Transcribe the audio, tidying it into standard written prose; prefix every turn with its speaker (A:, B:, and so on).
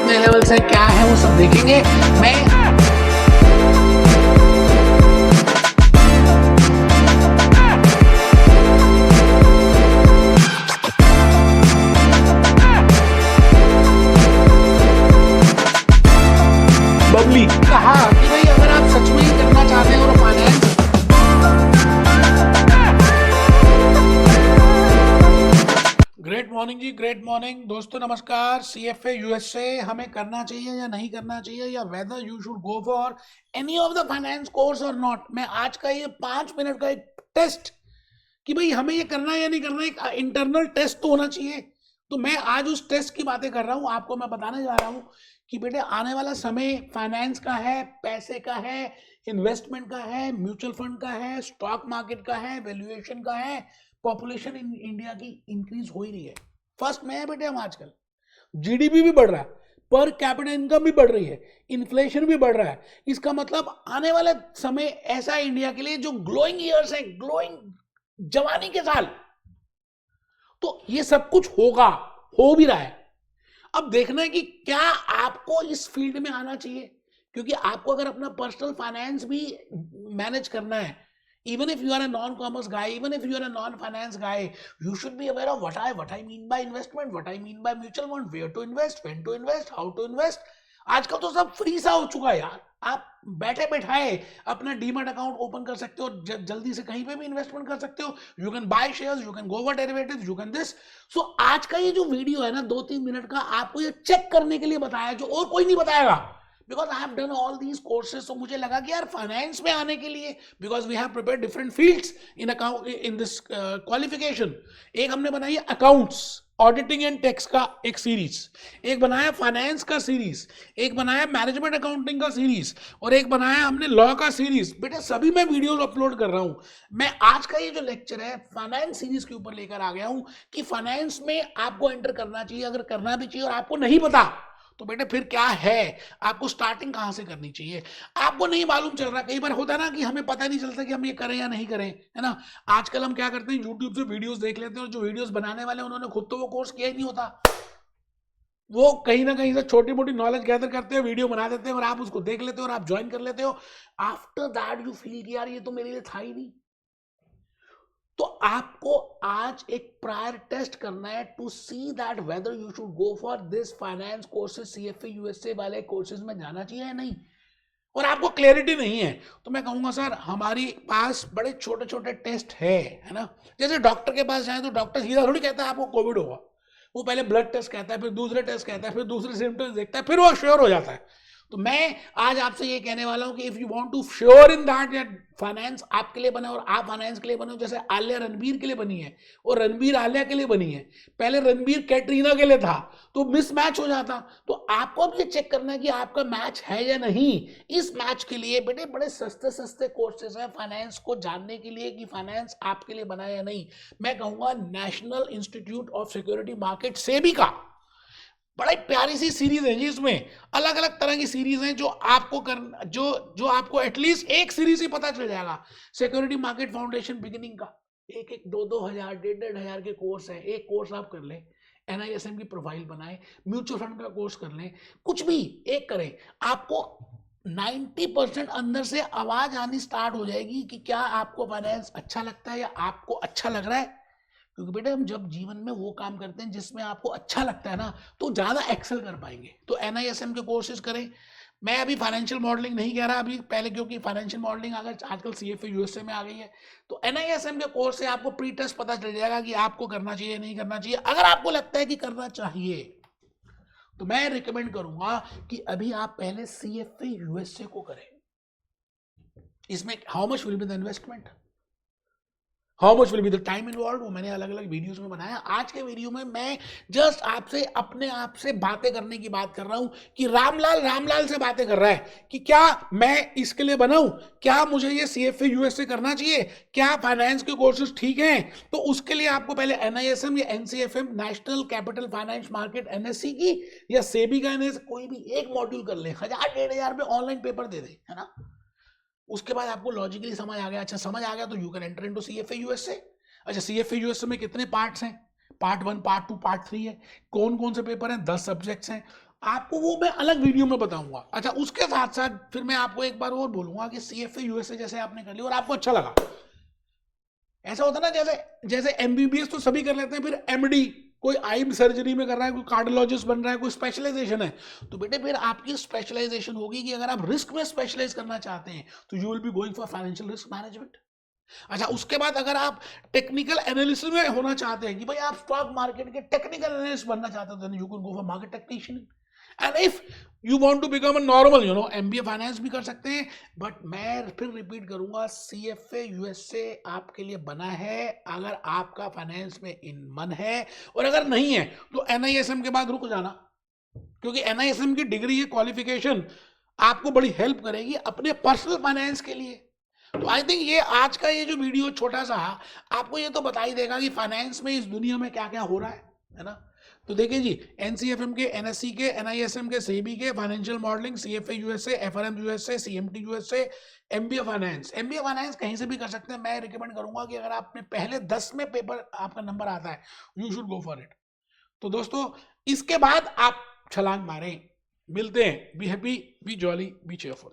A: कितने लेवल से क्या है वो सब देखेंगे। मैं बबली कहा कि भाई अगर आप सच में ही करना चाहते हैं और फाइनेंस, ग्रेट मॉर्निंग जी, ग्रेट मॉर्निंग दोस्तों, नमस्कार। सीएफए यूएसए हमें करना चाहिए या नहीं करना चाहिए, या weather you should go for any of the finance course और नॉट। मैं आज का ये 5 मिनट का एक टेस्ट कि भाई हमें ये करना है या नहीं करना, एक इंटरनल टेस्ट तो होना चाहिए। तो मैं आज उस टेस्ट की बातें कर रहा हूं, आपको मैं बताने जा रहा हूं कि बेटे आने वाला समय फाइनेंस का है, पैसे का है, इन्वेस्टमेंट का है, म्यूचुअल फंड का है, स्टॉक मार्केट का है, वैल्यूएशन का है। पॉपुलेशन इन इंडिया की इंक्रीज हो ही रही है, फर्स्ट में है बेटे हम आजकल। जीडीपी भी बढ़ रहा है, पर कैपिटल इनकम भी बढ़ रही है, इन्फ्लेशन भी बढ़ रहा है। इसका मतलब आने वाला समय ऐसा है इंडिया के लिए जो ग्लोइंग ईयर्स है, ग्लोइंग जवानी के साल। तो ये सब कुछ होगा, हो भी रहा है। अब देखना है कि क्या आपको इस फील्ड में आना चाहिए, क्योंकि आपको अगर अपना पर्सनल फाइनेंस भी मैनेज करना है, even if you are a non-commerce guy, even if you are a non-finance guy, you should be aware of what I mean by investment, what I mean by mutual fund, where to invest, when to invest, how to invest। आजकल तो सब free सा हो चुका है यार। आप बैठे बैठाए अपना डीमैट अकाउंट ओपन कर सकते हो, जल्दी से कहीं पे भी इन्वेस्टमेंट कर सकते हो। You can buy shares, you can go over derivatives, you can this. So आज का ये जो वीडियो है ना 2-3 मिनट का, आपको ये चेक करने के लिए बताया जो और कोई नहीं बताएगा, because I have done all these courses. तो मुझे लगा कि यार फाइनेंस में आने के लिए, because we have prepare different fields in account in this qualification. एक हमने बनाई अकाउंट्स, ऑडिटिंग एंड टैक्स का एक सीरीज, एक बनाया फाइनेंस का सीरीज, एक बनाया मैनेजमेंट अकाउंटिंग का सीरीज, और एक बनाया हमने लॉ का सीरीज। बेटा सभी मैं वीडियोस अपलोड कर रहा हूं। मैं आज का ये जो लेक्चर है फाइनेंस सीरीज के ऊपर लेकर आ गया हूं कि फाइनेंस में आपको एंटर करना चाहिए, अगर करना भी चाहिए और आपको नहीं पता तो बेटे फिर क्या है, आपको स्टार्टिंग कहां से करनी चाहिए। आपको नहीं मालूम चल रहा, कई बार होता है ना कि हमें पता नहीं चलता कि हम ये करें या नहीं करें, है ना। आजकल हम क्या करते हैं, यूट्यूब से वीडियोस देख लेते हैं, और जो वीडियोस बनाने वाले उन्होंने खुद तो वो कोर्स किया ही नहीं होता, वो कहीं ना कहीं से छोटी मोटी नॉलेज गैदर करते हैं, वीडियो बना देते हैं, और आप उसको देख लेते हो और आप ज्वाइन कर लेते हो। आफ्टर दैट यू फील कि यार ये तो मेरे लिए था ही नहीं। तो आपको आज एक प्रायर टेस्ट करना है to see that whether you should go for this finance courses, CFA USA वाले कोर्सेज में जाना चाहिए या नहीं। और आपको क्लैरिटी नहीं है तो मैं कहूंगा सर हमारी पास बड़े छोटे छोटे टेस्ट है ना। जैसे डॉक्टर के पास जाए तो डॉक्टर सीधा थोड़ी कहता है आपको कोविड होगा, वो पहले ब्लड टेस्ट कहता है, फिर दूसरे टेस्ट कहता है, फिर दूसरे सिम्टम्स देखता है, फिर वो श्योर हो जाता है। तो मैं आज आपसे ये कहने वाला हूं कि if you want to sure in that finance आपके लिए बने और आप फाइनेंस के लिए बने, जैसे आलिया रणबीर के लिए बनी है और रणबीर आलिया के लिए बनी है, पहले रणबीर कैटरीना के लिए था तो मिसमैच हो जाता। तो आपको अब ये चेक करना है कि आपका मैच है या नहीं। इस मैच के लिए बेटे बड़े सस्ते सस्ते कोर्सेज हैं फाइनेंस को जानने के लिए कि फाइनेंस आपके लिए बना है या नहीं। मैं कहूंगा national institute of security market, SEBI का बड़ा प्यारी सी सीरीज है जी। इसमें अलग अलग तरह की सीरीज हैं जो आपको जो आपको एटलीस्ट एक सीरीज ही पता चल जाएगा। सिक्योरिटी मार्केट फाउंडेशन बिगिनिंग का 1-2 हजार 1.5 हजार के कोर्स है, एक कोर्स आप कर लें। एनआईएसएम की प्रोफाइल बनाए, म्यूचुअल फंड का कोर्स कर लें, कुछ भी एक करें, आपको 90% अंदर से आवाज आनी स्टार्ट हो जाएगी कि क्या आपको फाइनेंस अच्छा लगता है या आपको अच्छा लग रहा है। क्योंकि बेटे हम जब जीवन में वो काम करते हैं जिसमें आपको अच्छा लगता है ना, तो ज्यादा एक्सेल कर पाएंगे। तो एनआईएसएम के कोर्सेज करें। मैं अभी फाइनेंशियल मॉडलिंग नहीं कह रहा अभी, पहले क्योंकि फाइनेंशियल मॉडलिंग अगर आजकल सीएफए यूएसए में आ गई है, तो एनआईएसएम के कोर्स से आपको प्री टेस्ट पता चल जाएगा कि आपको करना चाहिए नहीं करना चाहिए। अगर आपको लगता है कि करना चाहिए तो मैं रिकमेंड करूंगा कि अभी आप पहले सीएफए यूएसए को करें। इसमें how much will be the investment, how much will be the time involve, वो मैंने अलग अलग वीडियोस में बनाया। आज के वीडियो में मैं जस्ट आपसे अपने आप से बातें करने की बात कर रहा हूं कि रामलाल से बातें कर रहा है कि क्या मैं इसके लिए बनाऊं, क्या मुझे ये सीएफए यूएसए करना चाहिए, क्या फाइनेंस के कोर्सेज ठीक हैं। तो उसके लिए आपको पहले एनआईएसएम या NCFM, national capital finance market, NSC की या सेबी का एनएस, कोई भी एक मॉड्यूल कर ले, 1000-1500 में ऑनलाइन पेपर दे दे, है ना। उसके बाद आपको लॉजिकली समझ आ गया, अच्छा समझ आ गया तो you can enter into CFA USA. अच्छा सीएफए यूएसए में कितने पार्ट्स हैं, पार्ट 1, पार्ट 2, पार्ट 3 है। कौन कौन से पेपर हैं, 10 सब्जेक्ट्स हैं। आपको वो मैं अलग वीडियो में बताऊंगा। अच्छा, उसके साथ साथ फिर मैं आपको एक बार और बोलूंगा कि CFA यूएसए जैसे आपने कर लिया और आपको अच्छा लगा, ऐसा होता ना जैसे जैसे MBBS तो सभी कर लेते हैं, फिर MD कोई आई सर्जरी में कर रहा है, कोई कार्डियोलॉजिस्ट बन रहा है, कोई स्पेशलाइजेशन है, तो बेटे फिर आपकी स्पेशलाइजेशन होगी कि अगर आप रिस्क में स्पेशलाइज करना चाहते हैं तो you will be going for financial risk management. अच्छा, उसके बाद अगर आप टेक्निकल एनालिसिस में होना चाहते हैं कि भाई आप स्टॉक मार्केट के टेक्निकल एनालिस्ट बनना चाहते हो, then you can go for market technician. And if you want to become a normal MBA finance भी कर सकते हैं। बट मैं फिर रिपीट करूंगा, CFA यूएसए आपके लिए बना है अगर आपका फाइनेंस में इन मन है, और अगर नहीं है तो NISM के बाद रुक जाना, क्योंकि NISM की डिग्री, ये क्वालिफिकेशन आपको बड़ी हेल्प करेगी अपने पर्सनल फाइनेंस के लिए। तो आई थिंक ये आज का ये जो वीडियो छोटा सा आपको ये तो बता ही देगा कि फाइनेंस में इस दुनिया में क्या क्या हो रहा है ना। तो देखिए जी, NCFM के, NSE के, NISM के, SEBI के, financial modelling, CFA USA, FRM USA, CMT USA, MBA finance कहीं से भी कर सकते हैं। मैं रिकमेंड करूंगा कि अगर आपने पहले 10 में पेपर आपका नंबर आता है, you should go for it. तो दोस्तों, इसके बाद आप छलांग मारें। मिलते हैं। Be happy, B jolly, B cheerful.